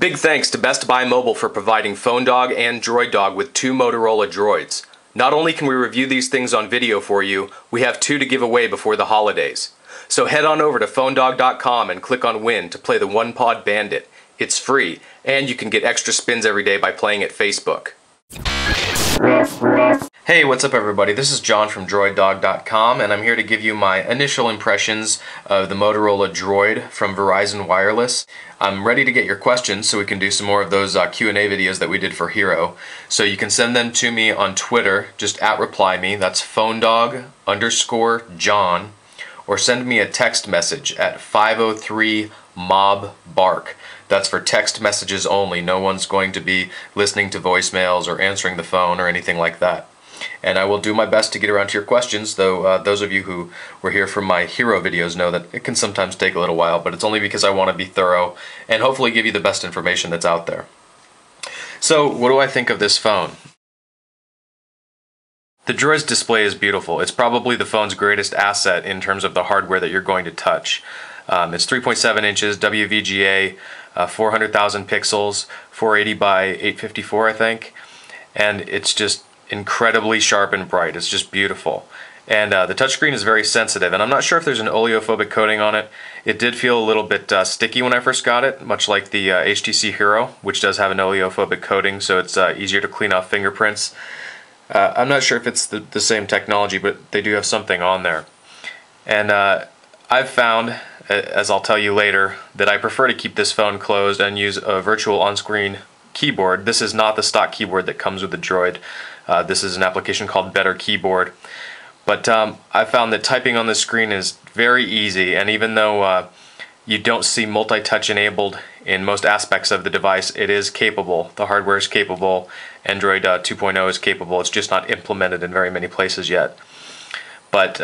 Big thanks to Best Buy Mobile for providing Phone Dog and Droid Dog with 2 Motorola Droids. Not only can we review these things on video for you, we have 2 to give away before the holidays. So head on over to phonedog.com and click on Win to play the One Pod Bandit. It's free, and you can get extra spins every day by playing at Facebook. Hey, what's up everybody? This is John from DroidDog.com, and I'm here to give you my initial impressions of the Motorola Droid from Verizon Wireless. I'm ready to get your questions so we can do some more of those Q&A videos that we did for Hero. So you can send them to me on Twitter, just @replyme, that's phonedog_John, or send me a text message at 503-MOB-BARK. That's for text messages only. No one's going to be listening to voicemails or answering the phone or anything like that. And I will do my best to get around to your questions, though those of you who were here from my Hero videos know that it can sometimes take a little while, but it's only because I want to be thorough and hopefully give you the best information that's out there. So, what do I think of this phone? The Droid's display is beautiful. It's probably the phone's greatest asset in terms of the hardware that you're going to touch. It's 3.7 inches, WVGA, 400,000 pixels, 480 by 854 I think, and it's just incredibly sharp and bright. It's just beautiful. And the touchscreen is very sensitive, and I'm not sure if there's an oleophobic coating on it. It did feel a little bit sticky when I first got it, much like the HTC Hero, which does have an oleophobic coating, so it's easier to clean off fingerprints. I'm not sure if it's the same technology, but they do have something on there. And I've found, as I'll tell you later, that I prefer to keep this phone closed and use a virtual on-screen keyboard. This is not the stock keyboard that comes with the Droid. This is an application called Better Keyboard. But I found that typing on the screen is very easy, and even though you don't see multi-touch enabled in most aspects of the device, it is capable. The hardware is capable. Android 2.0 is capable. It's just not implemented in very many places yet. But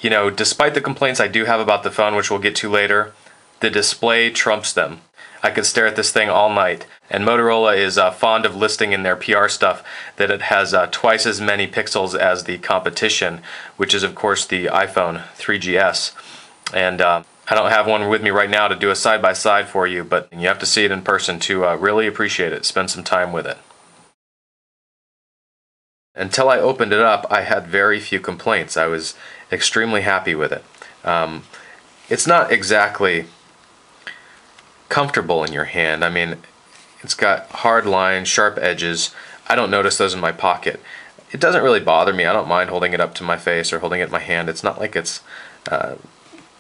you know, despite the complaints I do have about the phone, which we'll get to later, the display trumps them. I could stare at this thing all night. And Motorola is fond of listing in their PR stuff that it has twice as many pixels as the competition, which is of course the iPhone 3GS. And I don't have one with me right now to do a side-by-side for you, but you have to see it in person to really appreciate it, spend some time with it. Until I opened it up, I had very few complaints. I was extremely happy with it. It's not exactly comfortable in your hand. I mean, it's got hard lines, sharp edges. I don't notice those in my pocket. It doesn't really bother me. I don't mind holding it up to my face or holding it in my hand. It's not like it's,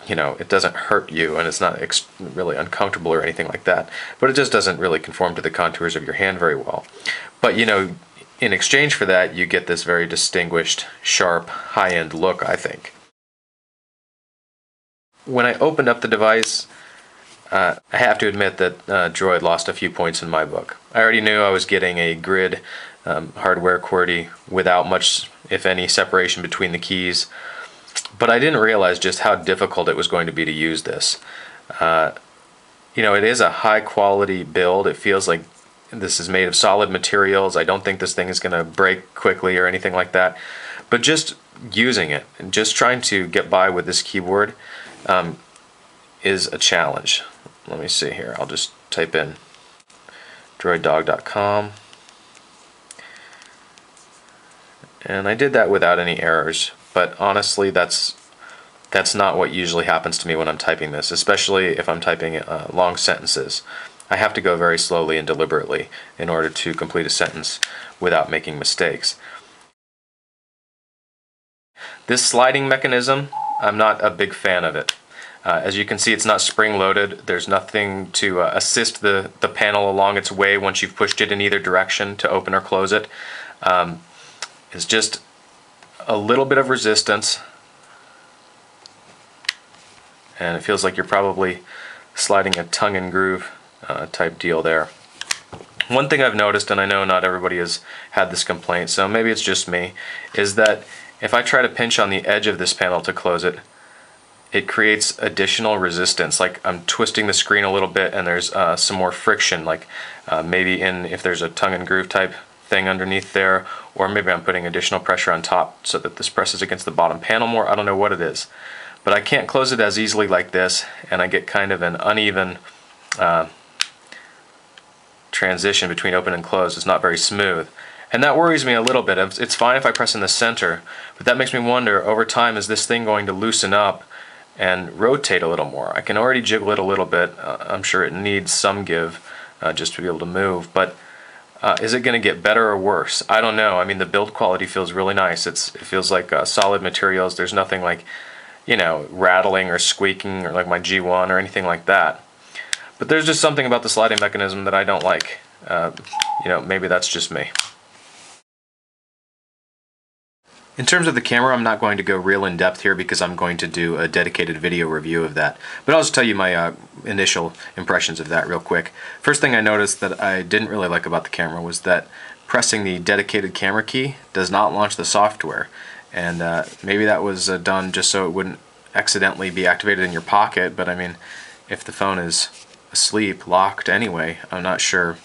you know, it doesn't hurt you, and it's not really uncomfortable or anything like that. But it just doesn't really conform to the contours of your hand very well. But, you know, in exchange for that, you get this very distinguished, sharp, high-end look, I think. When I opened up the device, I have to admit that Droid lost a few points in my book. I already knew I was getting a grid hardware QWERTY without much, if any, separation between the keys, but I didn't realize just how difficult it was going to be to use this. You know, it is a high-quality build. It feels like this is made of solid materials. I don't think this thing is going to break quickly or anything like that, but just using it and just trying to get by with this keyboard is a challenge. Let me see here. I'll just type in DroidDog.com. And I did that without any errors, but honestly that's not what usually happens to me when I'm typing this, especially if I'm typing long sentences. I have to go very slowly and deliberately in order to complete a sentence without making mistakes. This sliding mechanism, I'm not a big fan of it. As you can see, it's not spring-loaded. There's nothing to assist the panel along its way once you've pushed it in either direction to open or close it. It's just a little bit of resistance, and it feels like you're probably sliding a tongue and groove type deal there. One thing I've noticed, and I know not everybody has had this complaint, so maybe it's just me, is that if I try to pinch on the edge of this panel to close it, it creates additional resistance. Like I'm twisting the screen a little bit and there's some more friction, like maybe if there's a tongue and groove type thing underneath there, or maybe I'm putting additional pressure on top so that this presses against the bottom panel more. I don't know what it is. But I can't close it as easily like this, and I get kind of an uneven transition between open and closed is not very smooth. And that worries me a little bit. It's fine if I press in the center, but that makes me wonder, over time, is this thing going to loosen up and rotate a little more? I can already jiggle it a little bit. I'm sure it needs some give just to be able to move, but is it going to get better or worse? I don't know. I mean, the build quality feels really nice. It feels like solid materials. There's nothing like, you know, rattling or squeaking or like my G1 or anything like that. But there's just something about the sliding mechanism that I don't like. You know, maybe that's just me. In terms of the camera, I'm not going to go real in depth here because I'm going to do a dedicated video review of that. But I'll just tell you my initial impressions of that real quick. First thing I noticed that I didn't really like about the camera was that pressing the dedicated camera key does not launch the software. And maybe that was done just so it wouldn't accidentally be activated in your pocket, but I mean, if the phone is asleep, locked anyway, I'm not sure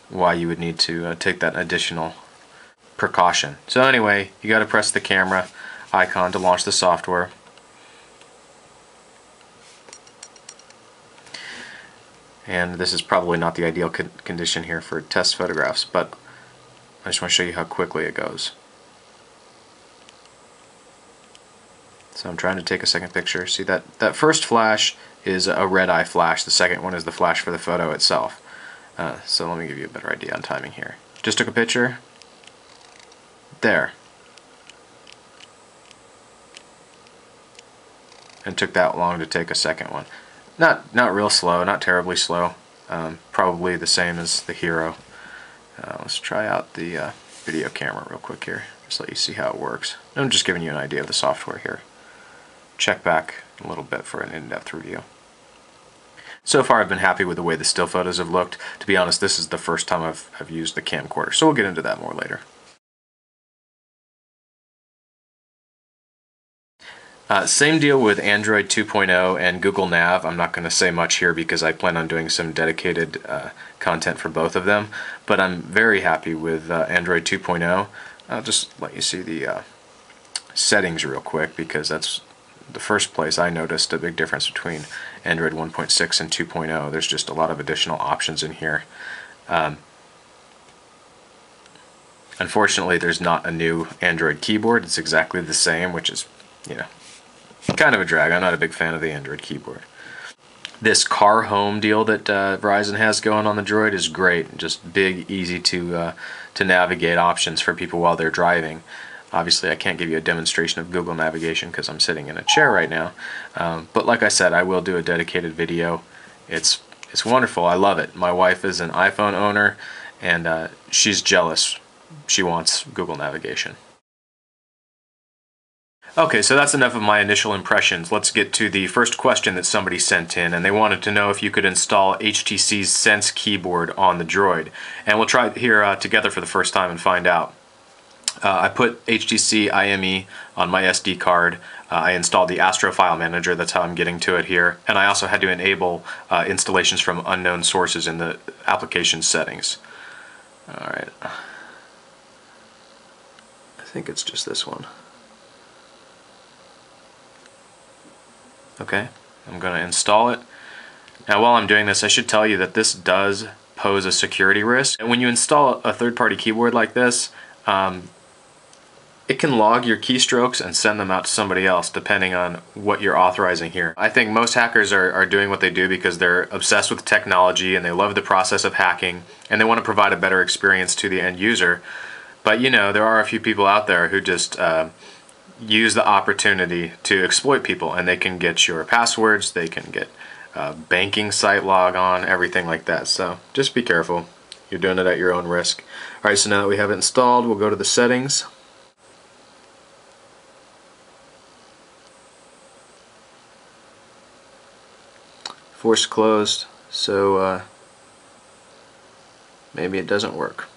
why you would need to take that additional precaution. So anyway, you got to press the camera icon to launch the software. And this is probably not the ideal condition here for test photographs, but I just want to show you how quickly it goes. So I'm trying to take a second picture. See, that first flash is a red eye flash. The second one is the flash for the photo itself. So let me give you a better idea on timing here. Just took a picture. There. And took that long to take a second one. Not real slow, not terribly slow. Probably the same as the Hero. Let's try out the video camera real quick here. Just let you see how it works. I'm just giving you an idea of the software here. Check back a little bit for an in-depth review. So far I've been happy with the way the still photos have looked. To be honest, this is the first time I've used the camcorder, so we'll get into that more later. Same deal with Android 2.0 and Google Nav. I'm not going to say much here because I plan on doing some dedicated content for both of them, but I'm very happy with Android 2.0. I'll just let you see the settings real quick because that's the first place I noticed a big difference between Android 1.6 and 2.0. There's just a lot of additional options in here. Unfortunately, there's not a new Android keyboard. It's exactly the same, which is, you know, kind of a drag. I'm not a big fan of the Android keyboard. This car home deal that Verizon has going on the Droid is great. Just big, easy to navigate options for people while they're driving. Obviously, I can't give you a demonstration of Google navigation because I'm sitting in a chair right now. But like I said, I will do a dedicated video. It's wonderful. I love it. My wife is an iPhone owner, and she's jealous. She wants Google navigation. Okay, so that's enough of my initial impressions. Let's get to the first question that somebody sent in, and they wanted to know if you could install HTC's Sense keyboard on the Droid. And we'll try it here together for the first time and find out. I put HTC IME on my SD card. I installed the Astro File Manager, that's how I'm getting to it here. And I also had to enable installations from unknown sources in the application settings. Alright. I think it's just this one. Okay, I'm going to install it. Now while I'm doing this, I should tell you that this does pose a security risk. And when you install a third-party keyboard like this, it can log your keystrokes and send them out to somebody else depending on what you're authorizing here. I think most hackers are doing what they do because they're obsessed with technology and they love the process of hacking and they want to provide a better experience to the end user. But you know, there are a few people out there who just use the opportunity to exploit people, and they can get your passwords, they can get banking site log on, everything like that. So just be careful. You're doing it at your own risk. Alright, so now that we have it installed, we'll go to the settings. Force closed, so maybe it doesn't work.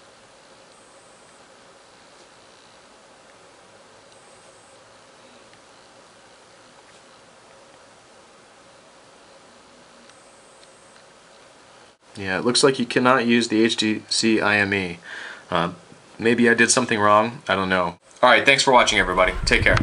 Yeah, it looks like you cannot use the HTC IME. Maybe I did something wrong. I don't know. Alright, thanks for watching everybody. Take care.